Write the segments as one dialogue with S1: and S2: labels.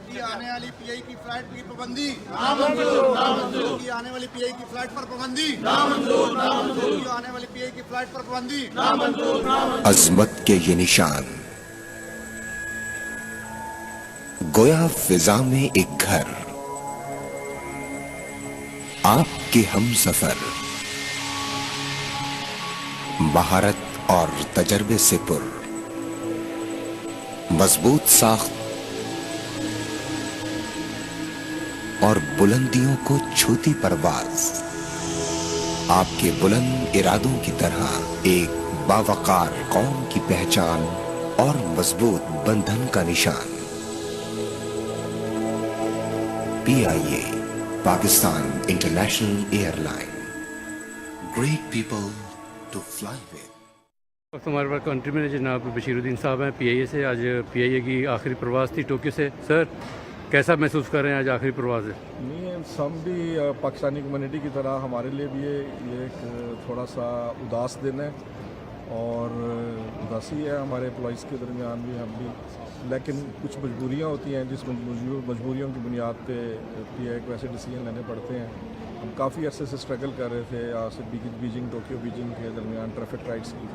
S1: की आने वाली पीआई की फ्लाइट की पाबंदी की आने वाली पीआई की फ्लाइट पर पाबंदी की आने वाली पीआई की फ्लाइट पर पाबंदी।
S2: अजमत के ये निशान, गोया फिजा में एक घर, आपके हम सफर, महारत और तजर्बे से पुर, मजबूत साख्त और बुलंदियों को छूती परवाज, आपके बुलंद इरादों की तरह एक बावकार कौम की पहचान और मजबूत बंधन का निशान। PIA Pakistan international airline, great people to fly with.
S3: वक्त हमारे पास कंट्री मैनेजर जनाब बशीरुद्दीन साहब हैं PIA से। आज PIA की आखिरी प्रवास थी टोक्यो से। सर, कैसा महसूस कर रहे हैं आज आखिरी प्रवास है?
S4: नहीं, हम भी पाकिस्तानी कम्युनिटी की तरह हमारे लिए भी ये एक थोड़ा सा उदास दिन है और उदासी है हमारे एम्प्लॉइज़ के दरमियान भी, हम भी, लेकिन कुछ मजबूरियाँ होती हैं जिस मजबूरियों की बुनियाद पे PIA को ऐसे डिसीजन लेने पड़ते हैं। हम काफ़ी अरसे से स्ट्रगल कर रहे थे यहाँ से बीजिंग टोक्यो बीजिंग के दरमियान ट्रैफिक राइट्स की।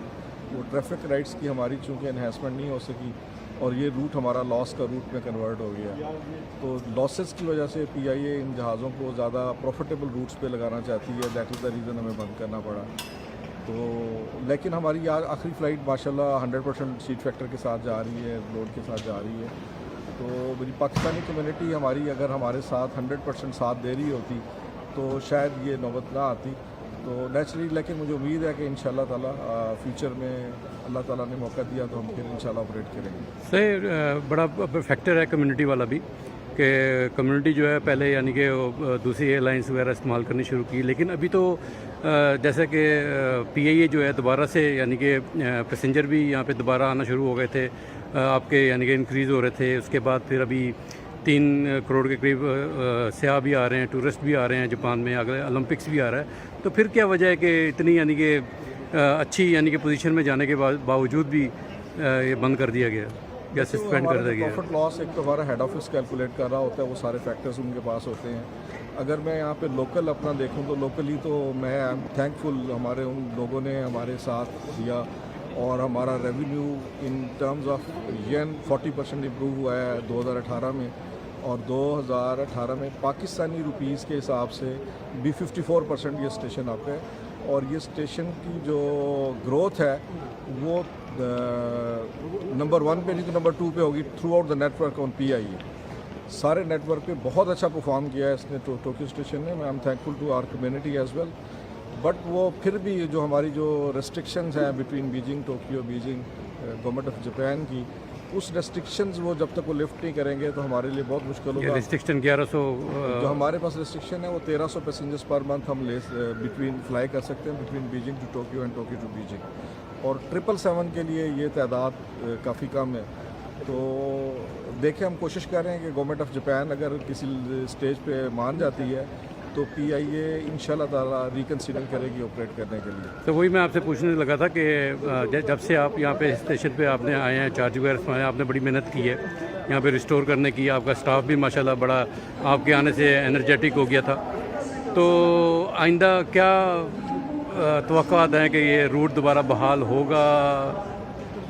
S4: वो ट्रैफिक राइट्स की हमारी चूँकि इन्हेंसमेंट नहीं हो सकी और ये रूट हमारा लॉस का रूट में कन्वर्ट हो गया, तो लॉसेस की वजह से PIA इन जहाज़ों को ज़्यादा प्रॉफिटेबल रूट्स पे लगाना चाहती है। दैट इज़ द रीज़न हमें बंद करना पड़ा। तो लेकिन हमारी आज आखिरी फ़्लाइट माशाल्लाह 100% सीट फैक्टर के साथ जा रही है, लोड के साथ जा रही है। तो मेरी पाकिस्तानी कम्युनिटी हमारी अगर हमारे साथ 100% साथ दे रही होती तो शायद ये नौबत ना आती। तो नेचुरली, लेकिन मुझे उम्मीद है कि इंशाल्लाह ताला फ्यूचर में अल्लाह ताला ने मौका दिया तो हम फिर इंशाल्लाह ऑपरेट करेंगे।
S3: सर, बड़ा फैक्टर है कम्युनिटी वाला भी कि कम्युनिटी जो है पहले यानी कि दूसरी एयरलाइंस वगैरह इस्तेमाल करनी शुरू की, लेकिन अभी तो जैसे कि PIA जो है दोबारा से यानी कि पैसेंजर भी यहाँ पे दोबारा आना शुरू हो गए थे आपके, यानी कि इंक्रीज़ हो रहे थे। उसके बाद फिर अभी 3 करोड़ के करीब सयाह भी आ रहे हैं, टूरिस्ट भी आ रहे हैं जापान में, अगले ओलंपिक्स भी आ रहा है। तो फिर क्या वजह है कि इतनी यानी कि अच्छी यानी कि पोजीशन में जाने के बावजूद भी ये बंद कर दिया गया या सस्पेंड कर दिया गया?
S4: प्रॉफिट लॉस एक तो हमारा हेड ऑफिस कैलकुलेट कर रहा होता है, वो सारे फैक्टर्स उनके पास होते हैं। अगर मैं यहाँ पे लोकल अपना देखूँ तो लोकली तो मैं आई एम थैंकफुल, हमारे उन लोगों ने हमारे साथ दिया और हमारा revenue in terms of yen 40% improve हुआ है 2018 में, और 2018 में पाकिस्तानी रुपीज़ के हिसाब से भी 54% ये स्टेशन अप है। और ये स्टेशन की जो ग्रोथ है वो नंबर 1 पे नहीं तो नंबर 2 पे होगी through out the network on PIA। सारे नेटवर्क पे बहुत अच्छा परफॉर्म किया है इसने टोक्यो स्टेशन ने। I am thankful to our community as well. But वो फिर भी जो हमारी जो रेस्ट्रिक्शंस हैं between Beijing Tokyo Beijing government of Japan की, उस रेस्ट्रिक्शंस वो जब तक वो लिफ्ट नहीं करेंगे तो हमारे लिए बहुत मुश्किल होगा।
S3: रेस्ट्रिक्शन 1100
S4: जो हमारे पास रेस्ट्रिक्शन है वो 1300 पैसेंजर्स पर मंथ हम बिटवीन फ्लाई कर सकते हैं between Beijing to Tokyo and Tokyo to Beijing, और 777 के लिए ये तादाद काफ़ी कम है। तो देखें, हम कोशिश कर रहे हैं कि गवर्नमेंट ऑफ जापान अगर किसी स्टेज पे मान जाती है तो PIA इंशाल्लाह ताला रिकन्सिडर करेगी ऑपरेट करने के लिए।
S3: तो वही मैं आपसे पूछने लगा था कि जब से आप यहाँ पे स्टेशन पे आपने आए हैं, चार्ज वगैरह सुनाया, आपने बड़ी मेहनत की है यहाँ पे रिस्टोर करने की, आपका स्टाफ भी माशाल्लाह बड़ा आपके आने से एनर्जेटिक हो गया था। तो आइंदा क्या तवक्कुआत हैं कि ये रूट दोबारा बहाल होगा?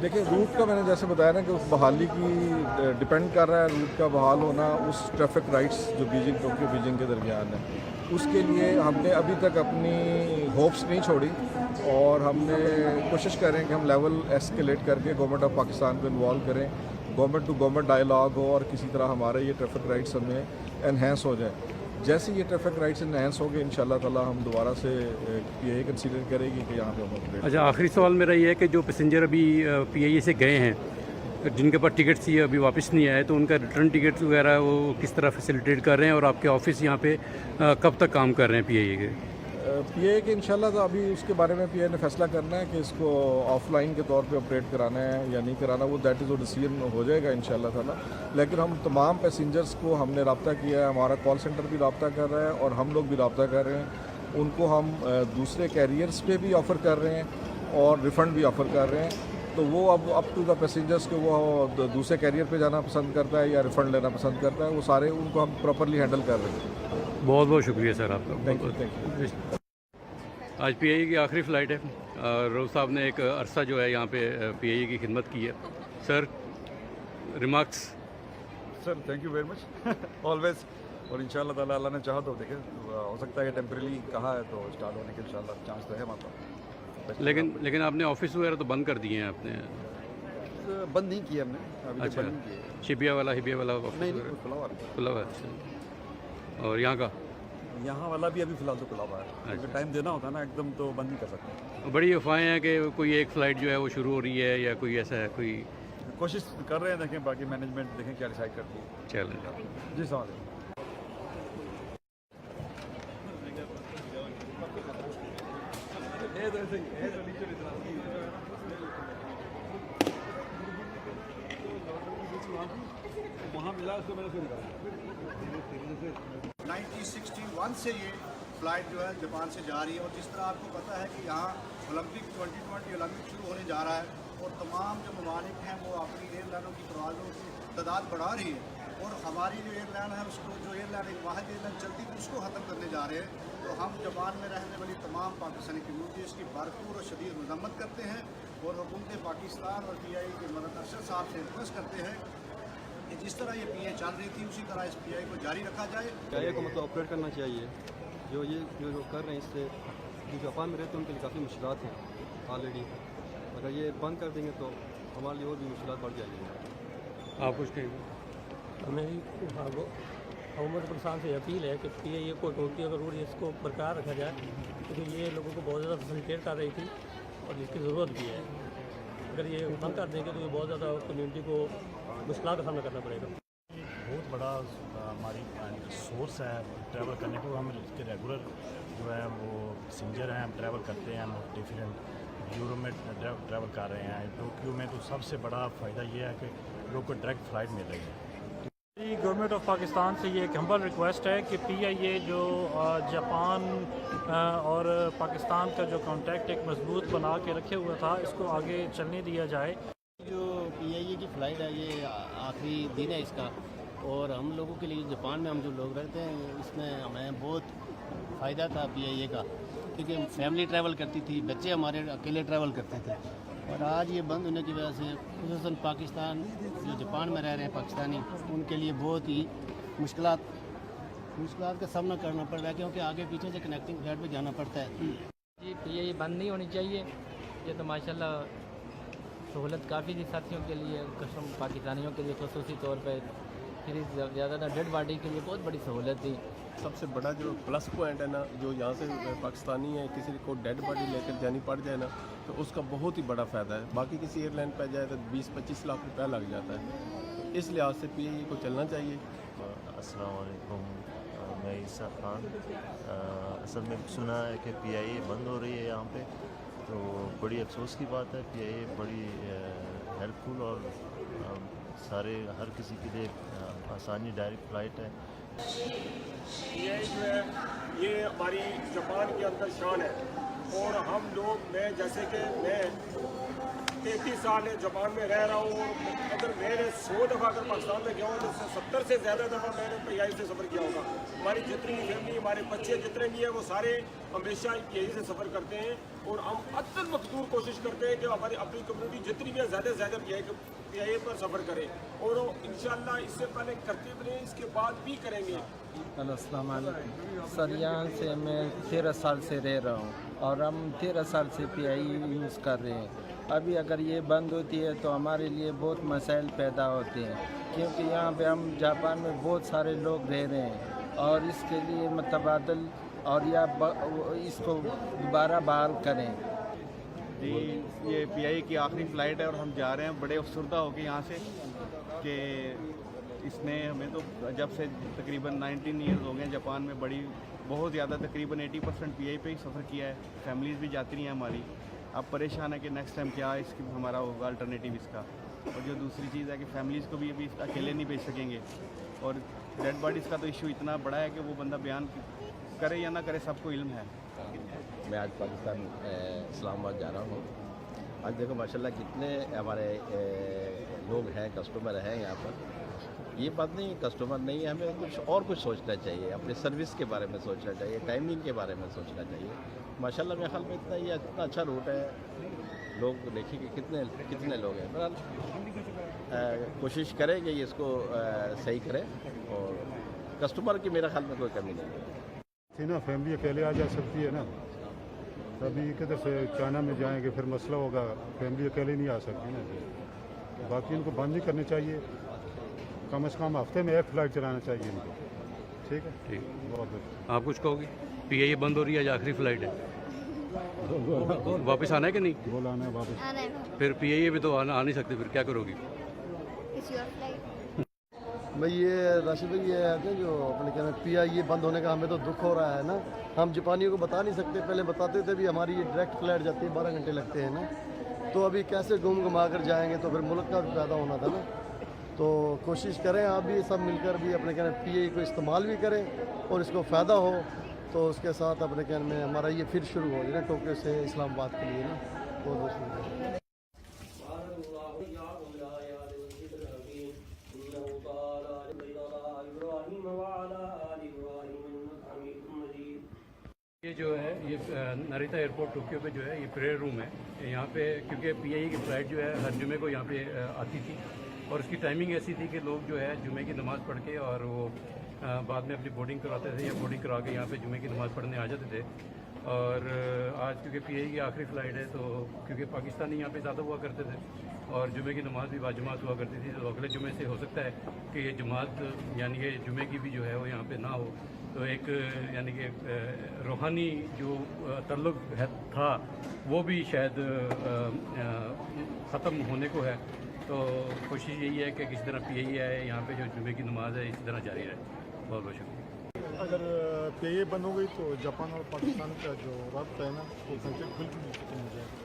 S4: देखिए, रूट का मैंने जैसे बताया ना कि उस बहाली की डिपेंड कर रहा है रूट का बहाल होना उस ट्रैफिक राइट्स जो बीजिंग टोक्यो बीजिंग के दरमियान है। उसके लिए हमने अभी तक अपनी होप्स नहीं छोड़ी और हमने कोशिश करें कि हम लेवल एस्केलेट करके गवर्नमेंट ऑफ पाकिस्तान को इन्वॉल्व करें, गवर्नमेंट टू गवर्नमेंट डायलॉग हो और किसी तरह हमारे ये ट्रैफिक राइट्स हमें एनहेंस हो जाए। जैसे ये ट्रैफिक राइट्स एनहेंस हो गए इंशाल्लाह ताला हम दोबारा से PIA कंसीडर करेंगे कि यहाँ पे हम ऑपरेट।
S3: अच्छा, आखिरी सवाल मेरा ये है कि जो पैसेंजर अभी PIA से गए हैं, जिनके पास टिकट्स थी अभी वापस नहीं आए, तो उनका रिटर्न टिकट्स वगैरह वो किस तरह फैसिलिटेट कर रहे हैं और आपके ऑफिस यहाँ पे कब तक काम कर रहे हैं PIA के?
S4: PIA के इंशाल्लाह तो अभी उसके बारे में PIA ने फैसला करना है कि इसको ऑफलाइन के तौर पे ऑपरेट कराना है या नहीं कराना, वो दैट इज़ वो डिसीजन हो जाएगा इंशाल्लाह ताला। लेकिन हम तमाम पैसेंजर्स को हमने रब्ता किया है, हमारा कॉल सेंटर भी रब्ता कर रहा है और हम लोग भी रब्ता कर रहे हैं। उनको हम दूसरे कैरियर्स पे भी ऑफ़र कर रहे हैं और रिफ़ंड भी ऑफ़र कर रहे हैं। तो वो अब अप टू द पैसेंजर्स के वो दूसरे कैरियर पे जाना पसंद करता है या रिफंड लेना पसंद करता है, वो सारे उनको हम प्रॉपरली हैंडल कर रहे हैं।
S3: बहुत बहुत शुक्रिया सर आपका।
S4: Thank you.
S3: आज पीआईए की आखिरी फ़्लाइट है और रऊफ साहब ने एक अरसा जो है यहाँ पे पीआईए की खिदमत की है। Sir, remarks.
S5: Sir thank you very much always, और इंशाल्लाह ताला अल्लाह ने चाहा तो देखें हो सकता है टेम्परेली कहा है तो स्टार्ट होने के इंशाल्लाह चांस तो है वहाँ पर।
S3: लेकिन आपने ऑफिस वगैरह तो बंद कर दिए हैं आपने?
S5: बंद नहीं किए हमने अभी,
S3: अच्छा,
S5: बंद नहीं किए।
S3: हिबिया वाला ऑफिस
S5: नहीं
S3: वगैरह
S5: खुला हुआ है।
S3: खुला हुआ है? अच्छा। और यहाँ का?
S5: यहाँ वाला भी अभी फ़िलहाल तो खुला हुआ है, अगर टाइम देना होता है ना एकदम तो बंद नहीं कर सकते।
S3: बड़ी अफवाहें हैं कि कोई एक फ़्लाइट जो है वो शुरू हो रही है या कोई ऐसा है, कोई
S5: कोशिश कर रहे हैं, देखें बाकी मैनेजमेंट देखें क्या डिसाइड करती है।
S3: चैलेंज?
S5: जी समझ वहाँ मिला उसको मैंने फिर
S1: 1961 से ये फ़्लाइट जो है जापान से जा रही है। और जिस तरह आपको पता है कि यहाँ ओलंपिक 2020 ओलंपिक शुरू होने जा रहा है और तमाम जो ममालिक हैं वो अपनी एयरलाइनों की परवाज़ों की तादाद बढ़ा रही है, और हमारी जो एयरलाइन है उसको, जो एयरलाइन एक वाहिद एयरलाइन चलती थी, उसको ख़त्म करने जा रहे हैं। तो हम जापान में रहने वाली तमाम पाकिस्तानी कम्यूनिटी इसकी भरपूर और शदीद मजम्मत करते हैं और हुकूमत पाकिस्तान और PI के मदद अरशद साहब से रिक्वेस्ट करते हैं कि जिस तरह ये PI चल रही थी उसी तरह इस PI को जारी रखा जाए।
S6: PI को मतलब ऑपरेट करना चाहिए। जो कर रहे हैं इससे जो जापान में रहते हैं उनके लिए काफ़ी मुश्किलात हैं ऑलरेडी। अगर ये बंद कर देंगे तो हमारे लिए और भी मुश्किलात बढ़ जाएगी।
S3: आप कुछ कहेंगे?
S7: मेरी हुकूमत पाकिस्तान से अपील है कि PI को टोक्यो का रूल इसको बरकरार रखा जाए, क्योंकि ये लोगों को बहुत ज़्यादा फैसिलिटेट कर रही थी और जिसकी ज़रूरत भी है। अगर ये बंद कर देंगे तो ये बहुत ज़्यादा कम्यूनिटी को मुश्किल का सामना करना पड़ेगा।
S8: बहुत बड़ा हमारी सोर्स है ट्रैवल करने को। हम इसके रेगुलर जो है वो पैसेंजर हैं, हम ट्रैवल करते हैं, हम डिफरेंट यूरोप में ट्रैवल कर रहे हैं। टोक्यो में तो सबसे बड़ा फ़ायदा ये है कि लोग को डायरेक्ट फ़्लाइट मिल रही है। गवर्नमेंट ऑफ पाकिस्तान से ये एक हम्बल रिक्वेस्ट है कि PIA जो जापान और पाकिस्तान का जो कॉन्टैक्ट एक मजबूत बना के रखे हुआ था, इसको आगे चलने दिया जाए।
S9: जो PIA की फ़्लाइट है ये आखिरी दिन है इसका, और हम लोगों के लिए जापान में हम जो लोग रहते हैं इसमें हमें बहुत फ़ायदा था PIA का, क्योंकि फैमिली ट्रैवल करती थी, बच्चे हमारे अकेले ट्रैवल करते थे। और आज ये बंद होने की वजह से खुसूसन पाकिस्तान जो जापान में रह रहे हैं पाकिस्तानी, उनके लिए बहुत ही मुश्किलात का सामना करना पड़ रहा है, क्योंकि आगे पीछे से कनेक्टिंग फ्लाइट पे जाना पड़ता है।
S10: जी PIA बंद नहीं होनी चाहिए। ये तो माशाल्लाह सहूलत काफ़ी थी साथियों के लिए, कस्टम पाकिस्तानियों के लिए खसूसी तौर पर, फिर ज़्यादातर डेड बॉडी के लिए बहुत बड़ी सहूलत थी।
S11: सबसे बड़ा जो प्लस पॉइंट है ना, जो यहाँ से पाकिस्तानी है किसी को डेड बॉडी लेकर जानी पड़ जाए ना, तो उसका बहुत ही बड़ा फ़ायदा है। बाकी किसी एयरलाइन पर जाए तो 20-25 लाख रुपया लग जाता है। तो इस लिहाज से PIA को चलना चाहिए।
S8: अस्सलाम वालेकुम, मैं ईसा खान। असल में सुना है कि PIA बंद हो रही है यहाँ पे, तो बड़ी अफसोस की बात है। PIA बड़ी हेल्पफुल और सारे हर किसी के लिए आसानी डायरेक्ट फ़्लाइट है।
S11: PIA जो है ये हमारी जापान के अंदर शान है, और हम लोग, मैं जैसे कि मैं 33 साल जापान में रह रहा हूँ, अगर मैंने 100 दफ़ा अगर पाकिस्तान में गया हूँ तो 70 से ज़्यादा दफ़ा मैंने PIA से सफ़र किया होगा। हमारी जितनी फैमिली, हमारे बच्चे जितने भी हैं वो सारे हमेशा PIA से सफ़र करते हैं, और हम अत्यंत मकदूर कोशिश करते हैं कि हमारी अपनी कम्युनिटी जितनी भी है ज़्यादा से ज़्यादा PIA पर सफ़र करें, और इंशाल्लाह इससे पहले करते भी रहे, इसके बाद भी करेंगे।
S12: अस्सलाम वालेकुम सर, यहाँ से मैं 13 साल से रह रहा हूँ और हम 13 साल से PIA यूज़ कर रहे हैं। अभी अगर ये बंद होती है तो हमारे लिए बहुत मसाइल पैदा होते हैं, क्योंकि यहाँ पे हम जापान में बहुत सारे लोग रह रहे हैं और इसके लिए मतबादल और या इसको दोबारा बहाल करें।
S13: जी, ये PIA की आखिरी फ़्लाइट है और हम जा रहे हैं बड़े अफसरदा होकर यहाँ से कि इसने हमें तो जब से तकरीबन 19 ईयर्स हो गए जापान में, बहुत ज़्यादा तकरीबन 80% PIA पे ही सफ़र किया है। फैमिलीज़ भी जाती रही हैं हमारी। अब परेशान है कि नेक्स्ट टाइम क्या इसकी हमारा होगा अल्टरनेटिव इसका। और जो दूसरी चीज़ है कि फैमिलीज़ को भी अभी अकेले नहीं भेज सकेंगे, और डेड बॉडीज़ का तो इशू इतना बड़ा है कि वो बंदा बयान करे या ना करे सबको इल्म है।
S14: मैं आज पाकिस्तान इस्लामाबाद जा रहा हूँ आज देखो माशाल्लाह कितने हमारे लोग हैं, कस्टमर हैं यहाँ पर। ये बात नहीं कस्टमर नहीं है, हमें कुछ सोचना चाहिए, अपनी सर्विस के बारे में सोचना चाहिए, टाइमिंग के बारे में सोचना चाहिए। माशाल्लाह मेरे ख्याल में इतना अच्छा रूट है, लोग देखिए कि कितने लोग हैं। बहरहाल कोशिश करें कि इसको सही करें और कस्टमर की मेरे ख्याल में कोई कमी नहीं है।
S15: थी ना फैमिली अकेले आ जा सकती है ना, तभी किधर से चाइना में जाएंगे फिर मसला होगा, फैमिली अकेले नहीं आ सकती ना। बाकी इनको बंद नहीं करनी चाहिए, कम से कम हफ्ते में एक फ़्लाइट चलाना चाहिए इनको। ठीक है,
S3: ठीक।
S15: बहुत बहुत
S3: आप कुछ कहोगे? PIA बंद हो रही है, आज आखिरी फ़्लाइट है, वापस आना है कि नहीं?
S15: बोलाना है वापस।
S3: फिर PIA भी तो आ नहीं सकते, फिर क्या करोगी?
S6: भाई ये राशिद भाई ये है कि जो अपने क्या PIA बंद होने का हमें तो दुख हो रहा है ना। हम जापानियों को बता नहीं सकते, पहले बताते थे भी हमारी ये डायरेक्ट फ्लाइट जाती है, 12 घंटे लगते हैं ना, तो अभी कैसे घुमा कर जाएंगे, तो फिर मुल्क का भी पैदा होना था ना। तो कोशिश करें आप भी सब मिलकर भी अपने कहने PIA को इस्तेमाल भी करें और इसको फ़ायदा हो, तो उसके साथ अपने कहने में हमारा ये फिर शुरू हो जाए ना टोक्यो से इस्लामाबाद के लिए ना। बहुत बहुत शुक्रिया।
S3: ये जो है ये नारिता एयरपोर्ट टोक्यो पे जो है ये प्रेयर रूम है यहाँ पे, क्योंकि PIA की फ़्लाइट जो है हर जुमे को यहाँ पे आती थी और उसकी टाइमिंग ऐसी थी कि लोग जो है जुमे की नमाज़ पढ़ के और वो बाद में अपनी बोर्डिंग कराते थे या बोर्डिंग करा के यहाँ पे जुमे की नमाज़ पढ़ने आ जाते थे। और आज क्योंकि PIA की आखिरी फ़्लाइट है, तो क्योंकि पाकिस्तानी यहाँ पे ज़्यादा हुआ करते थे और जुमे की नमाज़ भी बाजमात हुआ करती थी, तो अगले जुमे से हो सकता है कि ये जमात यानी कि जुमे की भी जो है वो यहाँ पे ना हो, तो एक यानी कि रूहानी जो तल्लुक़ था वो भी शायद ख़त्म होने को है। तो कोशिश यही है कि किसी तरह PIA आए यहाँ पे, जो जुमे की नमाज़ है इसी तरह जारी रहे। बहुत बहुत शुक्रिया।
S15: अगर PIA बंद हो गई तो जापान और पाकिस्तान का जो राब्ता है ना वो कंटेक्ट बिल्कुल खत्म हो जाएगा।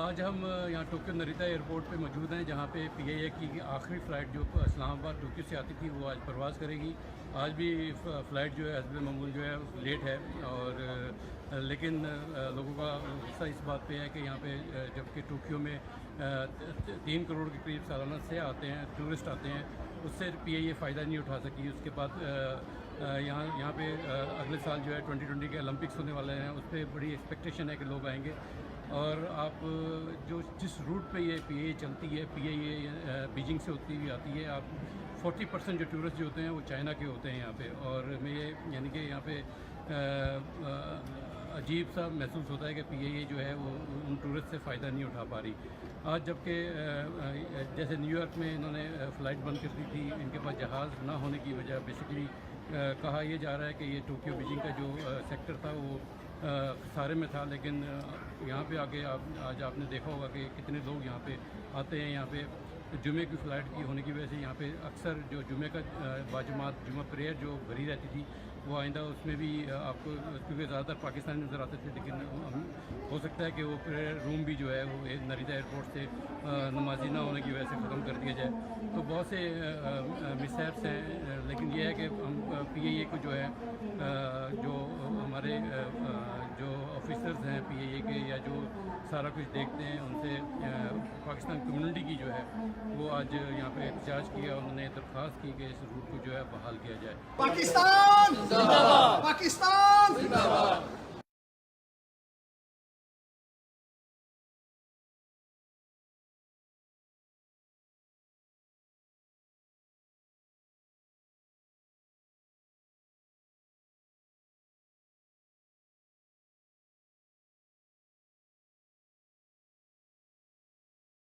S3: आज हम यहाँ टोक्यो नारिता एयरपोर्ट पे मौजूद हैं, जहाँ पे PIA की आखिरी फ़्लाइट जो इस्लामाबाद टोक्यो से आती थी वो आज परवाज़ करेगी। आज भी फ़्लाइट जो है हस्ब मामूल जो है लेट है, और लेकिन लोगों का गुस्सा इस बात पे है कि यहाँ पे जबकि टोक्यो में 3 करोड़ के करीब सालाना से आते हैं, टूरिस्ट आते हैं, उससे PIA फ़ायदा नहीं उठा सकी। उसके बाद यहाँ पे अगले साल जो है 2020 के ओलंपिक्स होने वाले हैं, उस पर बड़ी एक्सपेक्टेशन है कि लोग आएंगे। और आप जिस रूट पे ये PIA चलती है, PIA बीजिंग से होती हुई आती है, आप 40% जो टूरिस्ट जो होते हैं वो चाइना के होते हैं यहाँ पे। और मैं ये यानी कि यहाँ पे अजीब सा महसूस होता है कि PIA जो है वो उन टूरिस्ट से फ़ायदा नहीं उठा पा रही। आज जबकि जैसे न्यूयॉर्क में इन्होंने फ़्लाइट बंद कर दी थी, इनके पास जहाज़ ना होने की वजह बेसिकली कहा यह जा रहा है कि ये टोक्यो बीजिंग का जो सेक्टर था वो सारे में था, लेकिन यहाँ पे आके आज आपने देखा होगा कि कितने लोग यहाँ पे आते हैं। यहाँ पे जुमे की फ़्लाइट की होने की वजह से यहाँ पे अक्सर जो जुमे का बाजमात जुमा प्रेयर जो भरी रहती थी वो आइंदा उसमें भी आपको, क्योंकि ज़्यादातर पाकिस्तानी नज़र आते थे, लेकिन हो सकता है कि वो प्रेयर रूम भी जो है वो नारिता एयरपोर्ट से नमाजी ना होने की वजह से ख़त्म कर दिया जाए। तो बहुत से मिसहैप्स हैं, लेकिन ये है कि हम PIA को जो है जो हमारे जो ऑफिसर्स हैं PIA के या जो सारा कुछ देखते हैं, उनसे पाकिस्तान कम्युनिटी की जो है वो आज यहाँ पे एहतजाज किया, उन्होंने दरख्वास्त की कि इस रूट को जो है बहाल किया जाए।
S1: पाकिस्तान जिंदाबाद, पाकिस्तान जिंदाबाद।